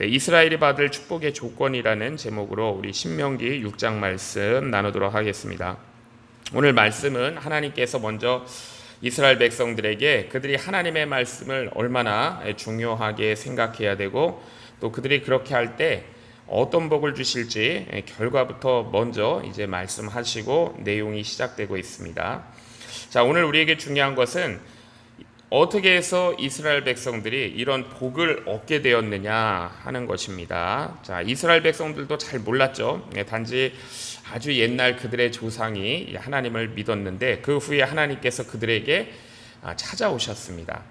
네, 이스라엘이 받을 축복의 조건이라는 제목으로 우리 신명기 6장 말씀 나누도록 하겠습니다. 오늘 말씀은 하나님께서 먼저 이스라엘 백성들에게 그들이 하나님의 말씀을 얼마나 중요하게 생각해야 되고 또 그들이 그렇게 할 때 어떤 복을 주실지 결과부터 먼저 이제 말씀하시고 내용이 시작되고 있습니다. 자, 오늘 우리에게 중요한 것은 어떻게 해서 이스라엘 백성들이 이런 복을 얻게 되었느냐 하는 것입니다. 자, 이스라엘 백성들도 잘 몰랐죠. 단지 아주 옛날 그들의 조상이 하나님을 믿었는데 그 후에 하나님께서 그들에게 찾아오셨습니다.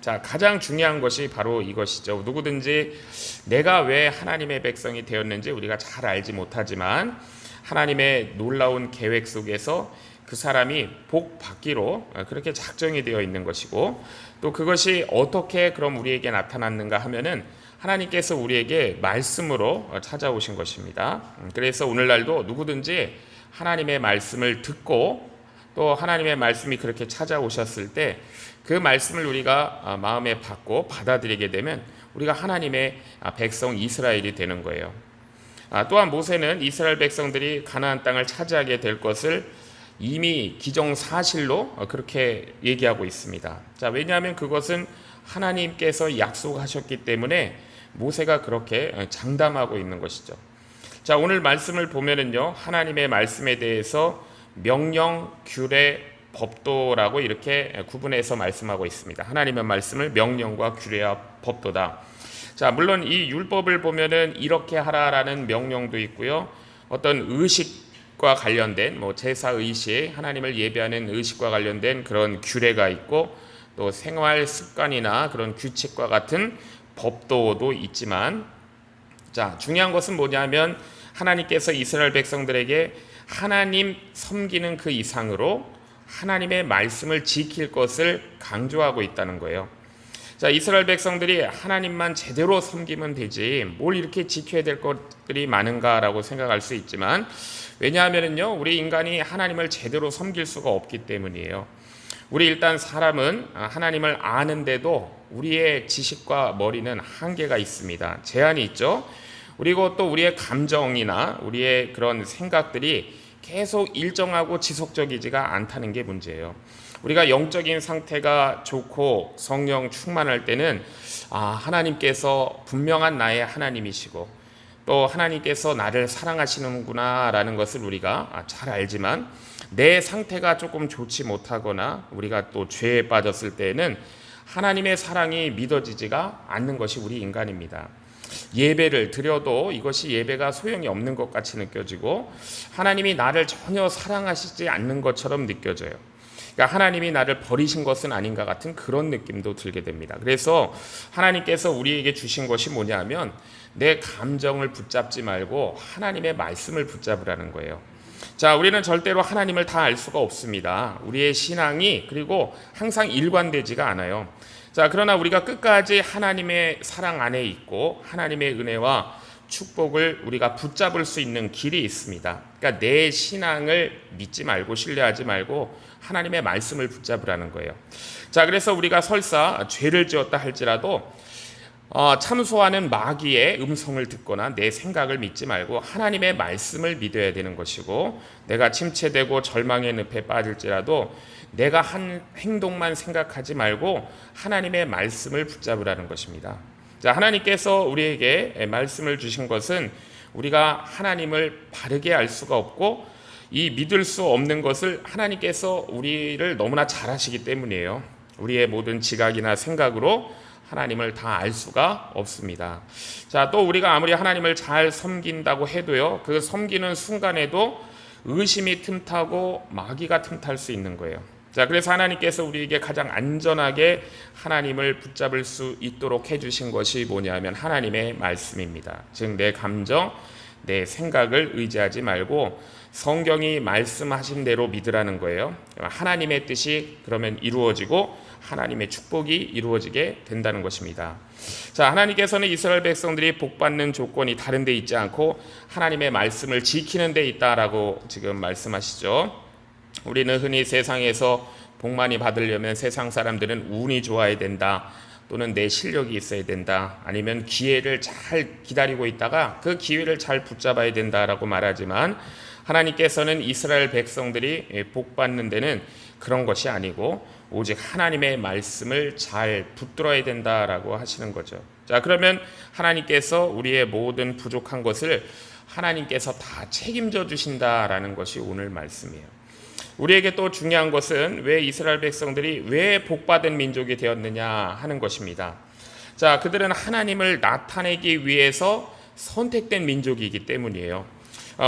자, 가장 중요한 것이 바로 이것이죠. 누구든지 내가 왜 하나님의 백성이 되었는지 우리가 잘 알지 못하지만 하나님의 놀라운 계획 속에서 그 사람이 복 받기로 그렇게 작정이 되어 있는 것이고, 또 그것이 어떻게 그럼 우리에게 나타났는가 하면은 하나님께서 우리에게 말씀으로 찾아오신 것입니다. 그래서 오늘날도 누구든지 하나님의 말씀을 듣고 또 하나님의 말씀이 그렇게 찾아오셨을 때 그 말씀을 우리가 마음에 받고 받아들이게 되면 우리가 하나님의 백성 이스라엘이 되는 거예요. 또한 모세는 이스라엘 백성들이 가나안 땅을 차지하게 될 것을 이미 기정사실로 그렇게 얘기하고 있습니다. 자, 왜냐하면 그것은 하나님께서 약속하셨기 때문에 모세가 그렇게 장담하고 있는 것이죠. 자, 오늘 말씀을 보면은요, 하나님의 말씀에 대해서 명령, 규례, 법도라고 이렇게 구분해서 말씀하고 있습니다. 하나님의 말씀을 명령과 규례와 법도다. 자, 물론 이 율법을 보면은 이렇게 하라라는 명령도 있고요, 어떤 의식과 관련된 제사 의식, 하나님을 예배하는 의식과 관련된 그런 규례가 있고 또 생활 습관이나 그런 규칙과 같은 법도도 있지만, 자, 중요한 것은 뭐냐면 하나님께서 이스라엘 백성들에게 하나님 섬기는 그 이상으로 하나님의 말씀을 지킬 것을 강조하고 있다는 거예요. 자, 이스라엘 백성들이 하나님만 제대로 섬기면 되지 뭘 이렇게 지켜야 될 것들이 많은가라고 생각할 수 있지만, 왜냐하면요, 우리 인간이 하나님을 제대로 섬길 수가 없기 때문이에요. 우리 일단 사람은 하나님을 아는데도 우리의 지식과 머리는 한계가 있습니다. 제한이 있죠. 그리고 또 우리의 감정이나 우리의 그런 생각들이 계속 일정하고 지속적이지가 않다는 게 문제예요. 우리가 영적인 상태가 좋고 성령 충만할 때는 하나님께서 분명한 나의 하나님이시고 또 하나님께서 나를 사랑하시는구나 라는 것을 우리가 잘 알지만, 내 상태가 조금 좋지 못하거나 우리가 또 죄에 빠졌을 때에는 하나님의 사랑이 믿어지지가 않는 것이 우리 인간입니다. 예배를 드려도 이것이 예배가 소용이 없는 것 같이 느껴지고 하나님이 나를 전혀 사랑하시지 않는 것처럼 느껴져요. 그러니까 하나님이 나를 버리신 것은 아닌가 같은 그런 느낌도 들게 됩니다. 그래서 하나님께서 우리에게 주신 것이 뭐냐면 내 감정을 붙잡지 말고 하나님의 말씀을 붙잡으라는 거예요. 자, 우리는 절대로 하나님을 다 알 수가 없습니다. 우리의 신앙이 그리고 항상 일관되지가 않아요. 자, 그러나 우리가 끝까지 하나님의 사랑 안에 있고 하나님의 은혜와 축복을 우리가 붙잡을 수 있는 길이 있습니다. 그러니까 내 신앙을 믿지 말고 신뢰하지 말고 하나님의 말씀을 붙잡으라는 거예요. 자, 그래서 우리가 설사 죄를 지었다 할지라도 참소하는 마귀의 음성을 듣거나 내 생각을 믿지 말고 하나님의 말씀을 믿어야 되는 것이고, 내가 침체되고 절망의 늪에 빠질지라도 내가 한 행동만 생각하지 말고 하나님의 말씀을 붙잡으라는 것입니다. 자, 하나님께서 우리에게 말씀을 주신 것은 우리가 하나님을 바르게 알 수가 없고 이 믿을 수 없는 것을 하나님께서 우리를 너무나 잘 아시기 때문이에요. 우리의 모든 지각이나 생각으로 하나님을 다 알 수가 없습니다. 자, 또 우리가 아무리 하나님을 잘 섬긴다고 해도요, 그 섬기는 순간에도 의심이 틈타고 마귀가 틈탈 수 있는 거예요. 자, 그래서 하나님께서 우리에게 가장 안전하게 하나님을 붙잡을 수 있도록 해주신 것이 뭐냐면 하나님의 말씀입니다. 즉 내 감정, 내 생각을 의지하지 말고 성경이 말씀하신 대로 믿으라는 거예요. 하나님의 뜻이 그러면 이루어지고 하나님의 축복이 이루어지게 된다는 것입니다. 자, 하나님께서는 이스라엘 백성들이 복받는 조건이 다른 데 있지 않고 하나님의 말씀을 지키는 데 있다라고 지금 말씀하시죠. 우리는 흔히 세상에서 복 많이 받으려면 세상 사람들은 운이 좋아야 된다, 또는 내 실력이 있어야 된다, 아니면 기회를 잘 기다리고 있다가 그 기회를 잘 붙잡아야 된다라고 말하지만, 하나님께서는 이스라엘 백성들이 복 받는 데는 그런 것이 아니고 오직 하나님의 말씀을 잘 붙들어야 된다라고 하시는 거죠. 자, 그러면 하나님께서 우리의 모든 부족한 것을 하나님께서 다 책임져 주신다라는 것이 오늘 말씀이에요. 우리에게 또 중요한 것은 왜 이스라엘 백성들이 왜 복받은 민족이 되었느냐 하는 것입니다. 자, 그들은 하나님을 나타내기 위해서 선택된 민족이기 때문이에요.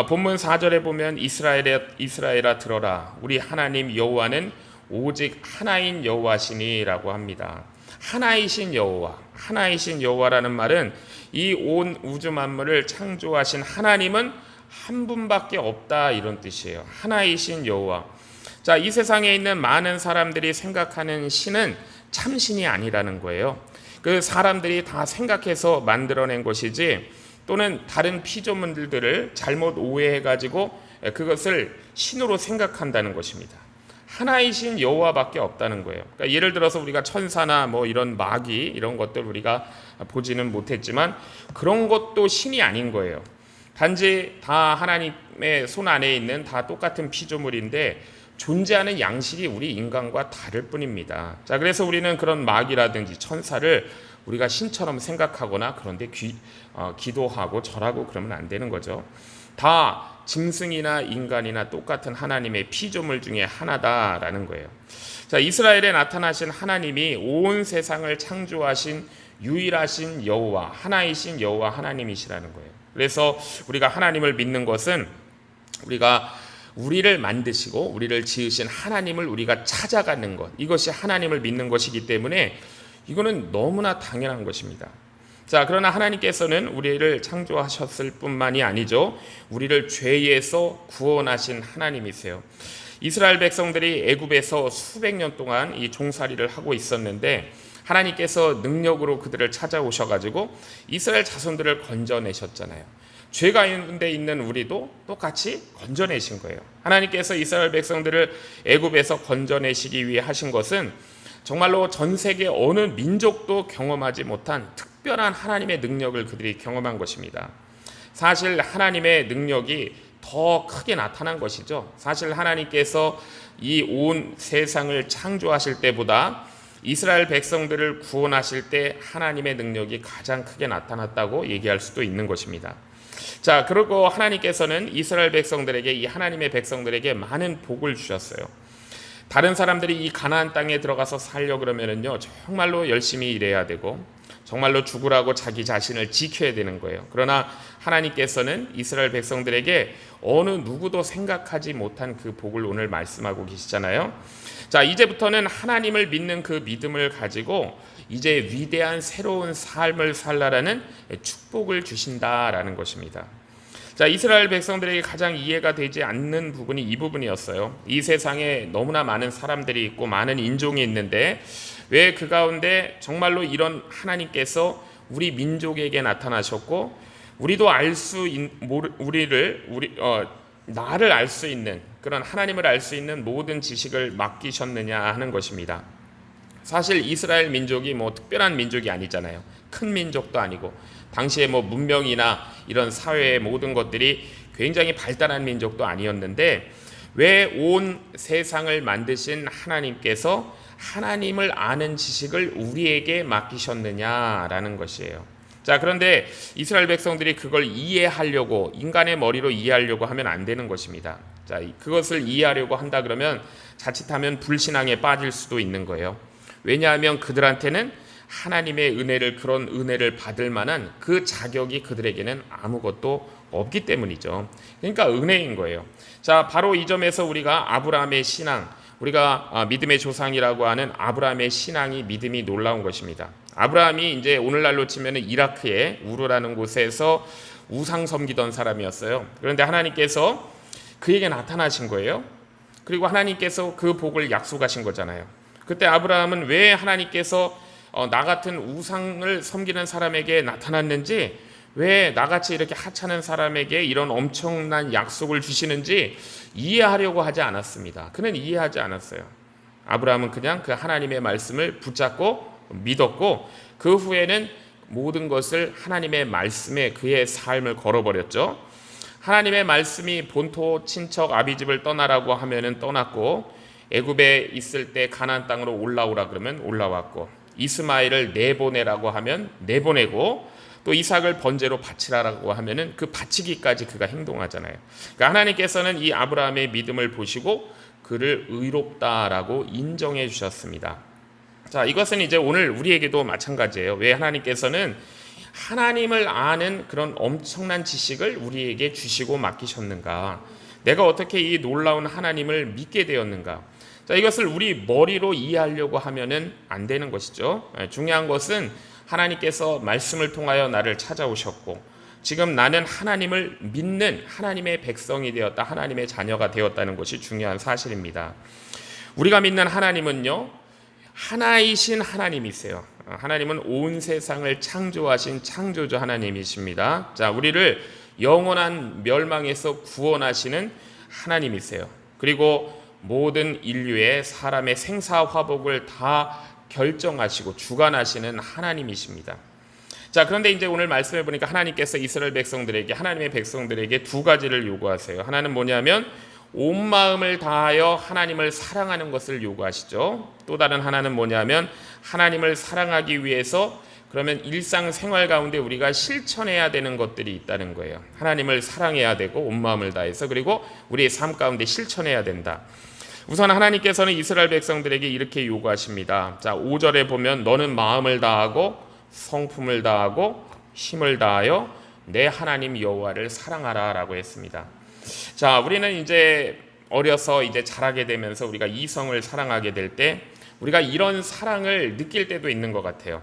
본문 4절에 보면 이스라엘아 들어라, 우리 하나님 여호와는 오직 하나인 여호와시니라고 합니다. 하나이신 여호와, 하나이신 여호와라는 말은 이 온 우주 만물을 창조하신 하나님은 한 분밖에 없다, 이런 뜻이에요. 하나이신 여호와. 자, 이 세상에 있는 많은 사람들이 생각하는 신은 참신이 아니라는 거예요. 그 사람들이 다 생각해서 만들어낸 것이지, 또는 다른 피조물들을 잘못 오해해가지고 그것을 신으로 생각한다는 것입니다. 하나이신 여호와밖에 없다는 거예요. 그러니까 예를 들어서 우리가 천사나 뭐 이런 마귀 이런 것들 우리가 보지는 못했지만 그런 것도 신이 아닌 거예요. 단지 다 하나님의 손 안에 있는 다 똑같은 피조물인데 존재하는 양식이 우리 인간과 다를 뿐입니다. 자, 그래서 우리는 그런 마귀라든지 천사를 우리가 신처럼 생각하거나 그런데 기도하고 절하고 그러면 안 되는 거죠. 다 짐승이나 인간이나 똑같은 하나님의 피조물 중에 하나다라는 거예요. 자, 이스라엘에 나타나신 하나님이 온 세상을 창조하신 유일하신 여호와, 하나이신 여호와 하나님이시라는 거예요. 그래서 우리가 하나님을 믿는 것은 우리를 만드시고 우리를 지으신 하나님을 우리가 찾아가는 것, 이것이 하나님을 믿는 것이기 때문에 이거는 너무나 당연한 것입니다. 자, 그러나 하나님께서는 우리를 창조하셨을 뿐만이 아니죠. 우리를 죄에서 구원하신 하나님이세요. 이스라엘 백성들이 애굽에서 수백 년 동안 이 종살이를 하고 있었는데 하나님께서 능력으로 그들을 찾아오셔가지고 이스라엘 자손들을 건져내셨잖아요. 죄 가운데 있는 우리도 똑같이 건져내신 거예요. 하나님께서 이스라엘 백성들을 애굽에서 건져내시기 위해 하신 것은 정말로 전 세계 어느 민족도 경험하지 못한 특별한 하나님의 능력을 그들이 경험한 것입니다. 사실 하나님의 능력이 더 크게 나타난 것이죠. 사실 하나님께서 이 온 세상을 창조하실 때보다 이스라엘 백성들을 구원하실 때 하나님의 능력이 가장 크게 나타났다고 얘기할 수도 있는 것입니다. 자, 그리고 하나님께서는 이스라엘 백성들에게, 이 하나님의 백성들에게 많은 복을 주셨어요. 다른 사람들이 이 가나안 땅에 들어가서 살려 그러면은요, 정말로 열심히 일해야 되고 정말로 죽으라고 자기 자신을 지켜야 되는 거예요. 그러나 하나님께서는 이스라엘 백성들에게 어느 누구도 생각하지 못한 그 복을 오늘 말씀하고 계시잖아요. 자, 이제부터는 하나님을 믿는 그 믿음을 가지고 이제 위대한 새로운 삶을 살라라는 축복을 주신다라는 것입니다. 자, 이스라엘 백성들에게 가장 이해가 되지 않는 부분이 이 부분이었어요. 이 세상에 너무나 많은 사람들이 있고 많은 인종이 있는데 왜 그 가운데 정말로 이런 하나님께서 우리 민족에게 나타나셨고 우리도 나를 알 수 있는 그런 하나님을 알 수 있는 모든 지식을 맡기셨느냐 하는 것입니다. 사실 이스라엘 민족이 뭐 특별한 민족이 아니잖아요. 큰 민족도 아니고 당시에 뭐 문명이나 이런 사회의 모든 것들이 굉장히 발달한 민족도 아니었는데 왜 온 세상을 만드신 하나님께서 하나님을 아는 지식을 우리에게 맡기셨느냐라는 것이에요. 자, 그런데 이스라엘 백성들이 그걸 이해하려고 인간의 머리로 이해하려고 하면 안 되는 것입니다. 자, 그것을 이해하려고 한다 그러면 자칫하면 불신앙에 빠질 수도 있는 거예요. 왜냐하면 그들한테는 하나님의 은혜를, 그런 은혜를 받을 만한 그 자격이 그들에게는 아무것도 없기 때문이죠. 그러니까 은혜인 거예요. 자, 바로 이 점에서 우리가 아브라함의 신앙, 우리가 믿음의 조상이라고 하는 아브라함의 신앙이 믿음이 놀라운 것입니다. 아브라함이 이제 오늘날로 치면 이라크의 우르라는 곳에서 우상 섬기던 사람이었어요. 그런데 하나님께서 그에게 나타나신 거예요. 그리고 하나님께서 그 복을 약속하신 거잖아요. 그때 아브라함은 왜 하나님께서 나 같은 우상을 섬기는 사람에게 나타났는지, 왜 나같이 이렇게 하찮은 사람에게 이런 엄청난 약속을 주시는지 이해하려고 하지 않았습니다. 그는 이해하지 않았어요. 아브라함은 그냥 그 하나님의 말씀을 붙잡고 믿었고 그 후에는 모든 것을 하나님의 말씀에 그의 삶을 걸어버렸죠. 하나님의 말씀이 본토 친척 아비집을 떠나라고 하면은 떠났고, 애굽에 있을 때 가나안 땅으로 올라오라 그러면 올라왔고, 이스마엘을 내보내라고 하면 내보내고, 또 이삭을 번제로 바치라라고 하면은 그 바치기까지 그가 행동하잖아요. 그러니까 하나님께서는 이 아브라함의 믿음을 보시고 그를 의롭다라고 인정해 주셨습니다. 자, 이것은 이제 오늘 우리에게도 마찬가지예요. 왜 하나님께서는 하나님을 아는 그런 엄청난 지식을 우리에게 주시고 맡기셨는가? 내가 어떻게 이 놀라운 하나님을 믿게 되었는가? 자, 이것을 우리 머리로 이해하려고 하면은 안 되는 것이죠. 중요한 것은 하나님께서 말씀을 통하여 나를 찾아오셨고, 지금 나는 하나님을 믿는 하나님의 백성이 되었다, 하나님의 자녀가 되었다는 것이 중요한 사실입니다. 우리가 믿는 하나님은요, 하나이신 하나님이세요. 하나님은 온 세상을 창조하신 창조주 하나님이십니다. 자, 우리를 영원한 멸망에서 구원하시는 하나님이세요. 그리고 모든 인류의 사람의 생사화복을 다 결정하시고 주관하시는 하나님이십니다. 자, 그런데 이제 오늘 말씀해 보니까 하나님께서 이스라엘 백성들에게, 하나님의 백성들에게 두 가지를 요구하세요. 하나는 뭐냐면 온 마음을 다하여 하나님을 사랑하는 것을 요구하시죠. 또 다른 하나는 뭐냐면 하나님을 사랑하기 위해서 그러면 일상생활 가운데 우리가 실천해야 되는 것들이 있다는 거예요. 하나님을 사랑해야 되고 온 마음을 다해서, 그리고 우리의 삶 가운데 실천해야 된다. 우선 하나님께서는 이스라엘 백성들에게 이렇게 요구하십니다. 자, 5절에 보면 너는 마음을 다하고 성품을 다하고 힘을 다하여 내 하나님 여호와를 사랑하라 라고 했습니다. 자, 우리는 이제 어려서 이제 자라게 되면서 우리가 이성을 사랑하게 될 때 우리가 이런 사랑을 느낄 때도 있는 것 같아요.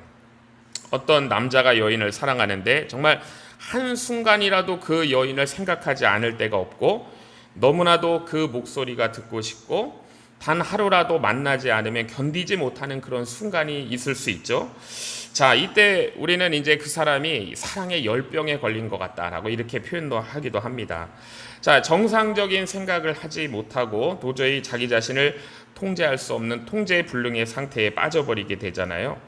어떤 남자가 여인을 사랑하는데 정말 한순간이라도 그 여인을 생각하지 않을 때가 없고, 너무나도 그 목소리가 듣고 싶고 단 하루라도 만나지 않으면 견디지 못하는 그런 순간이 있을 수 있죠. 자, 이때 우리는 이제 그 사람이 사랑의 열병에 걸린 것 같다라고 이렇게 표현도 하기도 합니다. 자, 정상적인 생각을 하지 못하고 도저히 자기 자신을 통제할 수 없는 통제불능의 상태에 빠져버리게 되잖아요.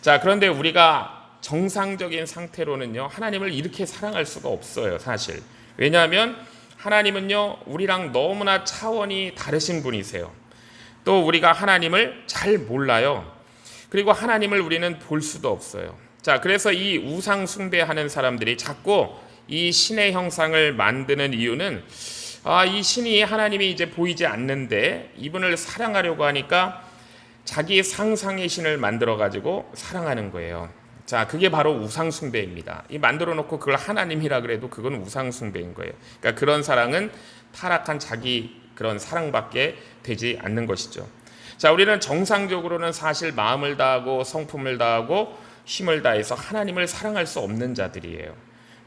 자, 그런데 우리가 정상적인 상태로는요, 하나님을 이렇게 사랑할 수가 없어요, 사실. 왜냐하면 하나님은요, 우리랑 너무나 차원이 다르신 분이세요. 또 우리가 하나님을 잘 몰라요. 그리고 하나님을 우리는 볼 수도 없어요. 자, 그래서 이 우상 숭배하는 사람들이 자꾸 이 신의 형상을 만드는 이유는 이 신이 하나님이 이제 보이지 않는데 이분을 사랑하려고 하니까 자기의 상상의 신을 만들어 가지고 사랑하는 거예요. 자, 그게 바로 우상 숭배입니다. 이 만들어 놓고 그걸 하나님이라 그래도 그건 우상 숭배인 거예요. 그러니까 그런 사랑은 타락한 자기 그런 사랑밖에 되지 않는 것이죠. 자, 우리는 정상적으로는 사실 마음을 다하고 성품을 다하고 힘을 다해서 하나님을 사랑할 수 없는 자들이에요.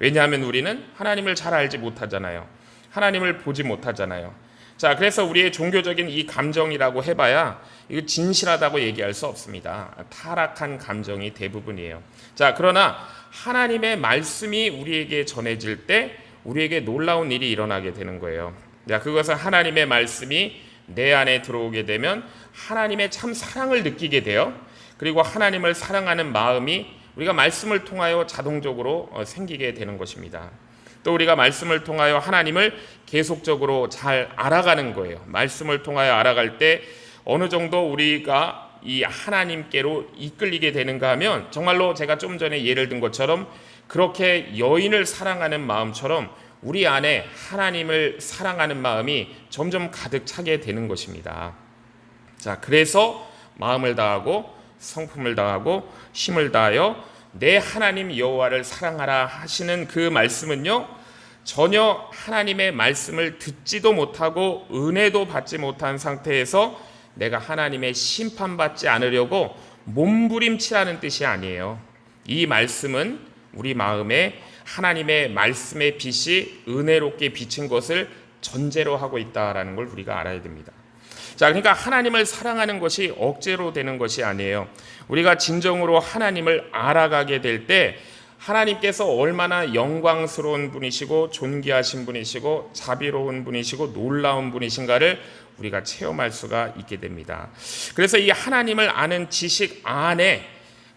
왜냐하면 우리는 하나님을 잘 알지 못하잖아요. 하나님을 보지 못하잖아요. 자, 그래서 우리의 종교적인 이 감정이라고 해봐야 이거 진실하다고 얘기할 수 없습니다. 타락한 감정이 대부분이에요. 자, 그러나 하나님의 말씀이 우리에게 전해질 때 우리에게 놀라운 일이 일어나게 되는 거예요. 자, 그것은 하나님의 말씀이 내 안에 들어오게 되면 하나님의 참 사랑을 느끼게 돼요. 그리고 하나님을 사랑하는 마음이 우리가 말씀을 통하여 자동적으로 생기게 되는 것입니다. 또 우리가 말씀을 통하여 하나님을 계속적으로 잘 알아가는 거예요. 말씀을 통하여 알아갈 때 어느 정도 우리가 이 하나님께로 이끌리게 되는가 하면 정말로 제가 좀 전에 예를 든 것처럼 그렇게 여인을 사랑하는 마음처럼 우리 안에 하나님을 사랑하는 마음이 점점 가득 차게 되는 것입니다. 자, 그래서 마음을 다하고 성품을 다하고 힘을 다하여 내 하나님 여호와를 사랑하라 하시는 그 말씀은요, 전혀 하나님의 말씀을 듣지도 못하고 은혜도 받지 못한 상태에서 내가 하나님의 심판받지 않으려고 몸부림치라는 뜻이 아니에요. 이 말씀은 우리 마음에 하나님의 말씀의 빛이 은혜롭게 비친 것을 전제로 하고 있다라는 걸 우리가 알아야 됩니다. 자, 그러니까 하나님을 사랑하는 것이 억지로 되는 것이 아니에요. 우리가 진정으로 하나님을 알아가게 될 때 하나님께서 얼마나 영광스러운 분이시고 존귀하신 분이시고 자비로운 분이시고 놀라운 분이신가를 우리가 체험할 수가 있게 됩니다. 그래서 이 하나님을 아는 지식 안에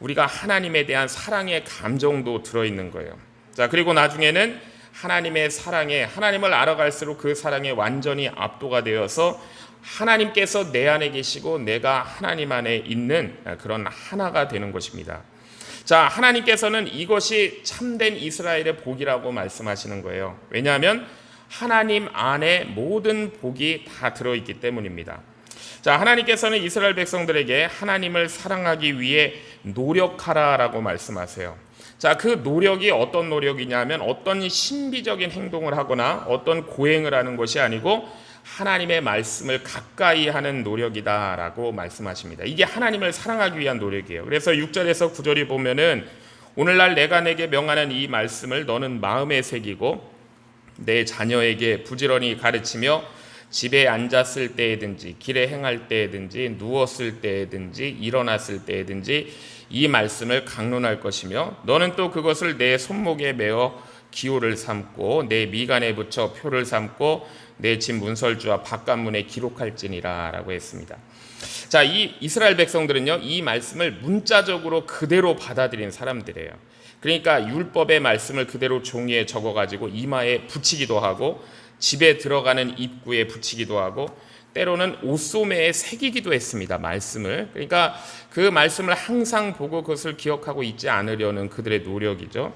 우리가 하나님에 대한 사랑의 감정도 들어있는 거예요. 자, 그리고 나중에는 하나님의 사랑에, 하나님을 알아갈수록 그 사랑에 완전히 압도가 되어서 하나님께서 내 안에 계시고 내가 하나님 안에 있는 그런 하나가 되는 것입니다. 자, 하나님께서는 이것이 참된 이스라엘의 복이라고 말씀하시는 거예요. 왜냐하면 하나님 안에 모든 복이 다 들어있기 때문입니다. 자, 하나님께서는 이스라엘 백성들에게 하나님을 사랑하기 위해 노력하라라고 말씀하세요. 자, 그 노력이 어떤 노력이냐면 어떤 신비적인 행동을 하거나 어떤 고행을 하는 것이 아니고 하나님의 말씀을 가까이 하는 노력이다라고 말씀하십니다. 이게 하나님을 사랑하기 위한 노력이에요. 그래서 6절에서 9절이 보면은 오늘날 내가 내게 명하는 이 말씀을 너는 마음에 새기고 내 자녀에게 부지런히 가르치며 집에 앉았을 때에든지 길에 행할 때에든지 누웠을 때에든지 일어났을 때에든지 이 말씀을 강론할 것이며 너는 또 그것을 내 손목에 메어 기호를 삼고 내 미간에 붙여 표를 삼고 내 집 문설주와 바깥문에 기록할지니라 라고 했습니다. 자, 이 이스라엘 백성들은요, 이 말씀을 문자적으로 그대로 받아들인 사람들이에요. 그러니까 율법의 말씀을 그대로 종이에 적어가지고 이마에 붙이기도 하고 집에 들어가는 입구에 붙이기도 하고 때로는 옷소매에 새기기도 했습니다. 말씀을. 그러니까 그 말씀을 항상 보고 그것을 기억하고 있지 않으려는 그들의 노력이죠.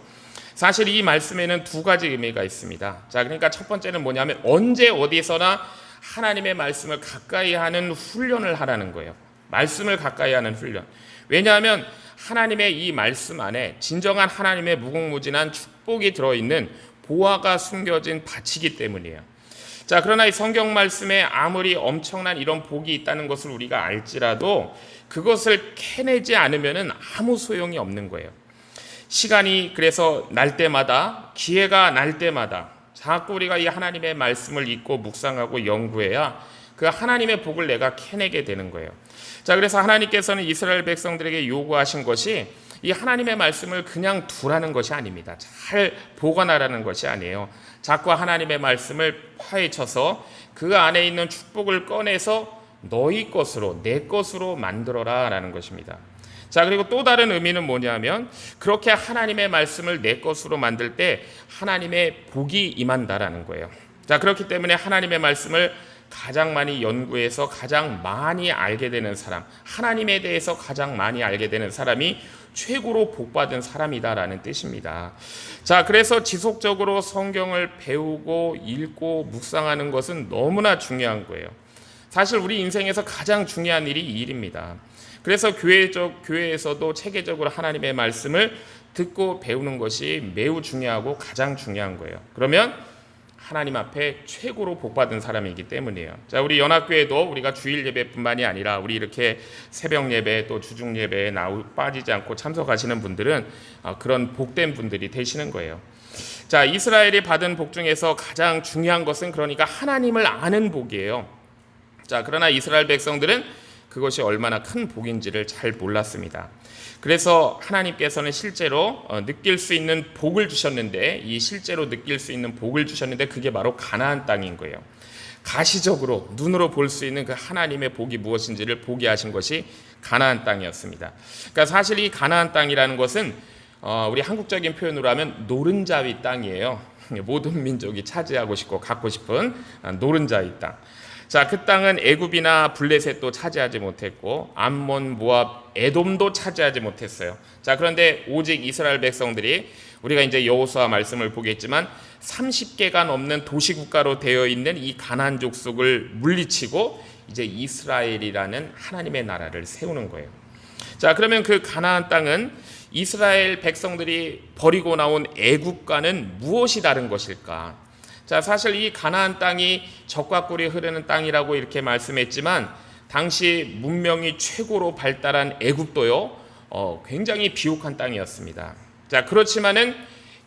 사실 이 말씀에는 두 가지 의미가 있습니다. 자, 그러니까 첫 번째는 뭐냐면 언제 어디서나 하나님의 말씀을 가까이 하는 훈련을 하라는 거예요. 말씀을 가까이 하는 훈련. 왜냐하면 하나님의 이 말씀 안에 진정한 하나님의 무궁무진한 축복이 들어있는 보화가 숨겨진 밭이기 때문이에요. 자, 그러나 이 성경 말씀에 아무리 엄청난 이런 복이 있다는 것을 우리가 알지라도 그것을 캐내지 않으면 아무 소용이 없는 거예요. 시간이 그래서 날 때마다, 기회가 날 때마다 자꾸 우리가 이 하나님의 말씀을 읽고 묵상하고 연구해야 그 하나님의 복을 내가 캐내게 되는 거예요. 자, 그래서 하나님께서는 이스라엘 백성들에게 요구하신 것이 이 하나님의 말씀을 그냥 두라는 것이 아닙니다. 잘 보관하라는 것이 아니에요. 자꾸 하나님의 말씀을 파헤쳐서 그 안에 있는 축복을 꺼내서 너희 것으로, 내 것으로 만들어라 라는 것입니다. 자, 그리고 또 다른 의미는 뭐냐면 그렇게 하나님의 말씀을 내 것으로 만들 때 하나님의 복이 임한다라는 거예요. 자, 그렇기 때문에 하나님의 말씀을 가장 많이 연구해서 가장 많이 알게 되는 사람, 하나님에 대해서 가장 많이 알게 되는 사람이 최고로 복받은 사람이다라는 뜻입니다. 자, 그래서 지속적으로 성경을 배우고 읽고 묵상하는 것은 너무나 중요한 거예요. 사실 우리 인생에서 가장 중요한 일이 이 일입니다. 그래서 교회에서도 체계적으로 하나님의 말씀을 듣고 배우는 것이 매우 중요하고 가장 중요한 거예요. 그러면 하나님 앞에 최고로 복받은 사람이기 때문이에요. 자, 우리 연합교회도 우리가 주일 예배뿐만이 아니라 우리 이렇게 새벽 예배 또 주중 예배에 빠지지 않고 참석하시는 분들은 그런 복된 분들이 되시는 거예요. 자, 이스라엘이 받은 복 중에서 가장 중요한 것은 그러니까 하나님을 아는 복이에요. 자, 그러나 이스라엘 백성들은 그것이 얼마나 큰 복인지를 잘 몰랐습니다. 그래서 하나님께서는 실제로 느낄 수 있는 복을 주셨는데 이 실제로 느낄 수 있는 복을 주셨는데 그게 바로 가나안 땅인 거예요. 가시적으로 눈으로 볼 수 있는 그 하나님의 복이 무엇인지를 보게 하신 것이 가나안 땅이었습니다. 그러니까 사실 이 가나안 땅이라는 것은 우리 한국적인 표현으로 하면 노른자위 땅이에요. 모든 민족이 차지하고 싶고 갖고 싶은 노른자위 땅. 자, 그 땅은 애굽이나 블레셋도 차지하지 못했고 암몬, 모압, 에돔도 차지하지 못했어요. 자, 그런데 오직 이스라엘 백성들이 우리가 이제 여호수아 말씀을 보겠지만 30개가 넘는 도시국가로 되어 있는 이 가나안 족속을 물리치고 이제 이스라엘이라는 하나님의 나라를 세우는 거예요. 자, 그러면 그 가나안 땅은 이스라엘 백성들이 버리고 나온 애굽과는 무엇이 다른 것일까? 자, 사실 이 가나안 땅이 젖과 꿀이 흐르는 땅이라고 이렇게 말씀했지만 당시 문명이 최고로 발달한 애굽도요 굉장히 비옥한 땅이었습니다. 자, 그렇지만은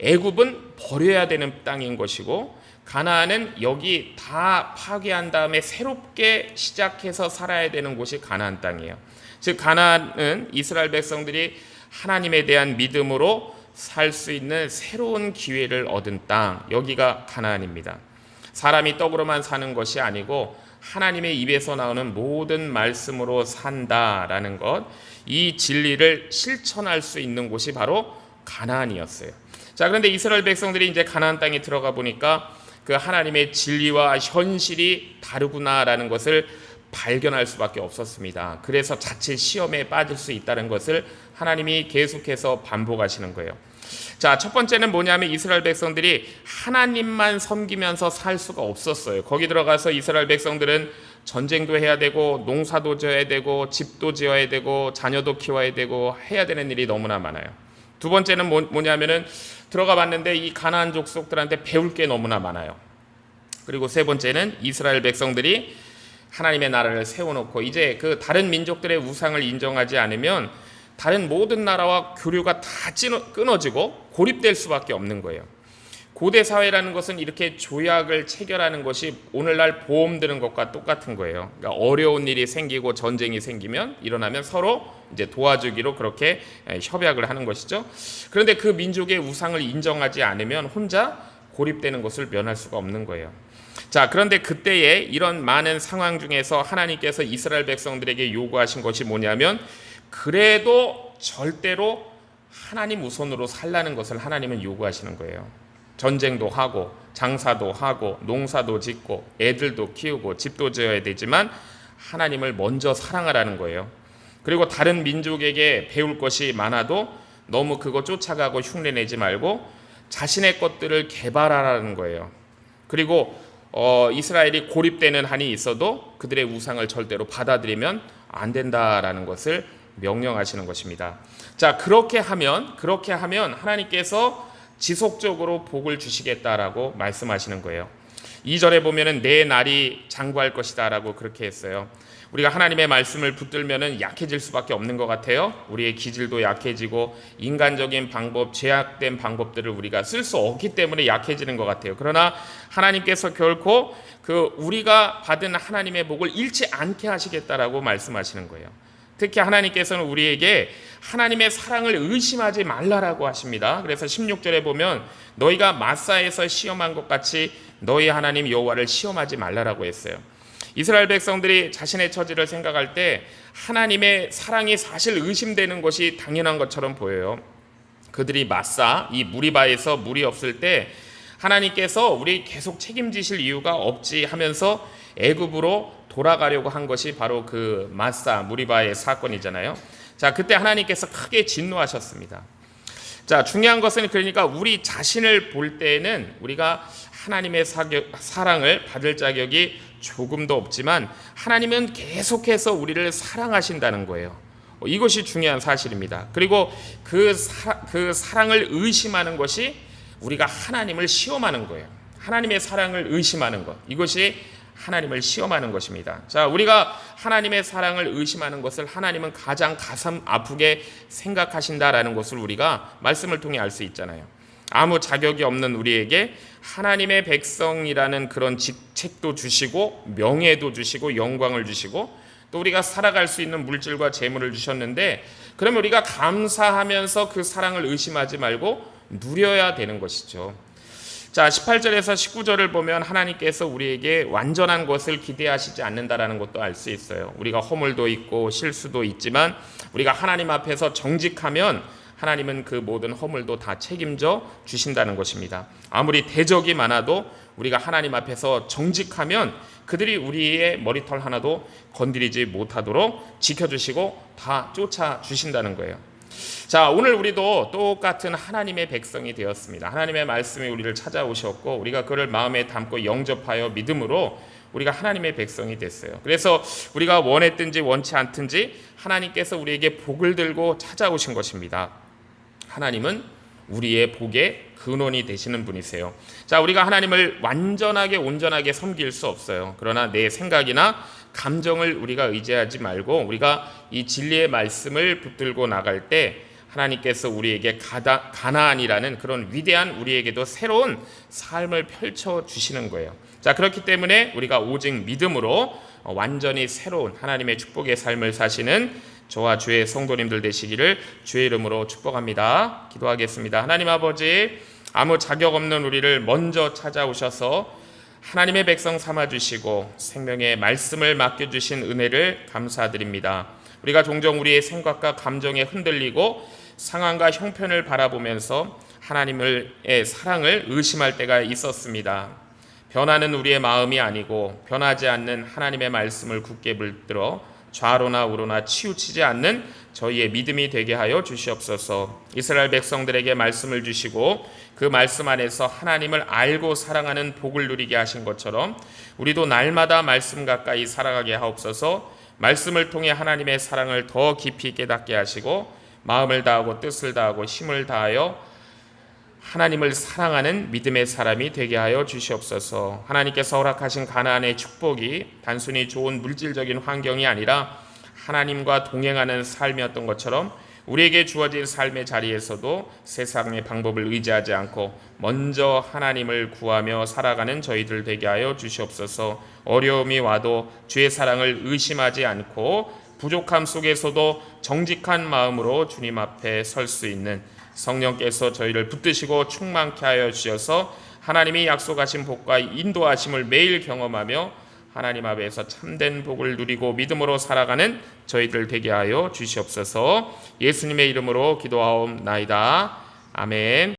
애굽은 버려야 되는 땅인 것이고 가나안은 여기 다 파괴한 다음에 새롭게 시작해서 살아야 되는 곳이 가나안 땅이에요. 즉 가나안은 이스라엘 백성들이 하나님에 대한 믿음으로 살 수 있는 새로운 기회를 얻은 땅, 여기가 가나안입니다. 사람이 떡으로만 사는 것이 아니고 하나님의 입에서 나오는 모든 말씀으로 산다라는 것, 이 진리를 실천할 수 있는 곳이 바로 가나안이었어요. 자, 그런데 이스라엘 백성들이 이제 가나안 땅에 들어가 보니까 그 하나님의 진리와 현실이 다르구나라는 것을 발견할 수밖에 없었습니다. 그래서 자칫 시험에 빠질 수 있다는 것을 하나님이 계속해서 반복하시는 거예요. 자, 첫 번째는 뭐냐면 이스라엘 백성들이 하나님만 섬기면서 살 수가 없었어요. 거기 들어가서 이스라엘 백성들은 전쟁도 해야 되고 농사도 져야 되고 집도 지어야 되고 자녀도 키워야 되고 해야 되는 일이 너무나 많아요. 두 번째는 뭐냐면은 들어가 봤는데 이 가나안 족속들한테 배울 게 너무나 많아요. 그리고 세 번째는 이스라엘 백성들이 하나님의 나라를 세워놓고 이제 그 다른 민족들의 우상을 인정하지 않으면 다른 모든 나라와 교류가 다 끊어지고 고립될 수밖에 없는 거예요. 고대 사회라는 것은 이렇게 조약을 체결하는 것이 오늘날 보험 드는 것과 똑같은 거예요. 그러니까 어려운 일이 생기고 전쟁이 생기면 일어나면 서로 이제 도와주기로 그렇게 협약을 하는 것이죠. 그런데 그 민족의 우상을 인정하지 않으면 혼자 고립되는 것을 면할 수가 없는 거예요. 자, 그런데 그때에 이런 많은 상황 중에서 하나님께서 이스라엘 백성들에게 요구하신 것이 뭐냐면 그래도 절대로 하나님 우선으로 살라는 것을 하나님은 요구하시는 거예요. 전쟁도 하고 장사도 하고 농사도 짓고 애들도 키우고 집도 지어야 되지만 하나님을 먼저 사랑하라는 거예요. 그리고 다른 민족에게 배울 것이 많아도 너무 그거 쫓아가고 흉내내지 말고 자신의 것들을 개발하라는 거예요. 그리고 이스라엘이 고립되는 한이 있어도 그들의 우상을 절대로 받아들이면 안 된다라는 것을 명령하시는 것입니다. 자, 그렇게 하면 하나님께서 지속적으로 복을 주시겠다라고 말씀하시는 거예요. 2절에 보면은 내 날이 장구할 것이다라고 그렇게 했어요. 우리가 하나님의 말씀을 붙들면은 약해질 수밖에 없는 것 같아요. 우리의 기질도 약해지고 인간적인 방법, 제약된 방법들을 우리가 쓸 수 없기 때문에 약해지는 것 같아요. 그러나 하나님께서 결코 우리가 받은 하나님의 복을 잃지 않게 하시겠다라고 말씀하시는 거예요. 특히 하나님께서는 우리에게 하나님의 사랑을 의심하지 말라라고 하십니다. 그래서 16절에 보면 너희가 마사에서 시험한 것 같이 너희 하나님 여호와를 시험하지 말라라고 했어요. 이스라엘 백성들이 자신의 처지를 생각할 때 하나님의 사랑이 사실 의심되는 것이 당연한 것처럼 보여요. 그들이 마사, 이 무리바에서 물이 없을 때 하나님께서 우리 계속 책임지실 이유가 없지 하면서 애굽으로 돌아가려고 한 것이 바로 그 마사 무리바의 사건이잖아요. 자, 그때 하나님께서 크게 진노하셨습니다. 자, 중요한 것은 그러니까 우리 자신을 볼 때에는 우리가 하나님의 사랑을 받을 자격이 조금도 없지만 하나님은 계속해서 우리를 사랑하신다는 거예요. 이것이 중요한 사실입니다. 그리고 그 사랑을 의심하는 것이 우리가 하나님을 시험하는 거예요. 하나님의 사랑을 의심하는 것, 이것이 하나님을 시험하는 것입니다. 자, 우리가 하나님의 사랑을 의심하는 것을 하나님은 가장 가슴 아프게 생각하신다라는 것을 우리가 말씀을 통해 알 수 있잖아요. 아무 자격이 없는 우리에게 하나님의 백성이라는 그런 직책도 주시고 명예도 주시고 영광을 주시고 또 우리가 살아갈 수 있는 물질과 재물을 주셨는데 그러면 우리가 감사하면서 그 사랑을 의심하지 말고 누려야 되는 것이죠. 자, 18절에서 19절을 보면 하나님께서 우리에게 완전한 것을 기대하시지 않는다라는 것도 알 수 있어요. 우리가 허물도 있고 실수도 있지만 우리가 하나님 앞에서 정직하면 하나님은 그 모든 허물도 다 책임져 주신다는 것입니다. 아무리 대적이 많아도 우리가 하나님 앞에서 정직하면 그들이 우리의 머리털 하나도 건드리지 못하도록 지켜주시고 다 쫓아주신다는 거예요. 자, 오늘 우리도 똑같은 하나님의 백성이 되었습니다. 하나님의 말씀이 우리를 찾아오셨고 우리가 그를 마음에 담고 영접하여 믿음으로 우리가 하나님의 백성이 됐어요. 그래서 우리가 원했든지 원치 않든지 하나님께서 우리에게 복을 들고 찾아오신 것입니다. 하나님은 우리의 복의 근원이 되시는 분이세요. 자, 우리가 하나님을 완전하게 온전하게 섬길 수 없어요. 그러나 내 생각이나 감정을 우리가 의지하지 말고 우리가 이 진리의 말씀을 붙들고 나갈 때 하나님께서 우리에게 가나안이라는 그런 위대한 우리에게도 새로운 삶을 펼쳐 주시는 거예요. 자, 그렇기 때문에 우리가 오직 믿음으로 완전히 새로운 하나님의 축복의 삶을 사시는 저와 주의 성도님들 되시기를 주의 이름으로 축복합니다. 기도하겠습니다. 하나님 아버지, 아무 자격 없는 우리를 먼저 찾아오셔서 하나님의 백성 삼아주시고 생명의 말씀을 맡겨주신 은혜를 감사드립니다. 우리가 종종 우리의 생각과 감정에 흔들리고 상황과 형편을 바라보면서 하나님의 사랑을 의심할 때가 있었습니다. 변하는 우리의 마음이 아니고 변하지 않는 하나님의 말씀을 굳게 붙들어 좌로나 우로나 치우치지 않는 저희의 믿음이 되게 하여 주시옵소서. 이스라엘 백성들에게 말씀을 주시고 그 말씀 안에서 하나님을 알고 사랑하는 복을 누리게 하신 것처럼 우리도 날마다 말씀 가까이 살아가게 하옵소서. 말씀을 통해 하나님의 사랑을 더 깊이 깨닫게 하시고 마음을 다하고 뜻을 다하고 힘을 다하여 하나님을 사랑하는 믿음의 사람이 되게 하여 주시옵소서. 하나님께서 허락하신 가나안의 축복이 단순히 좋은 물질적인 환경이 아니라 하나님과 동행하는 삶이었던 것처럼 우리에게 주어진 삶의 자리에서도 세상의 방법을 의지하지 않고 먼저 하나님을 구하며 살아가는 저희들 되게 하여 주시옵소서. 어려움이 와도 주의 사랑을 의심하지 않고 부족함 속에서도 정직한 마음으로 주님 앞에 설 수 있는 성령께서 저희를 붙드시고 충만케 하여 주셔서 하나님이 약속하신 복과 인도하심을 매일 경험하며 하나님 앞에서 참된 복을 누리고 믿음으로 살아가는 저희들 되게 하여 주시옵소서. 예수님의 이름으로 기도하옵나이다. 아멘.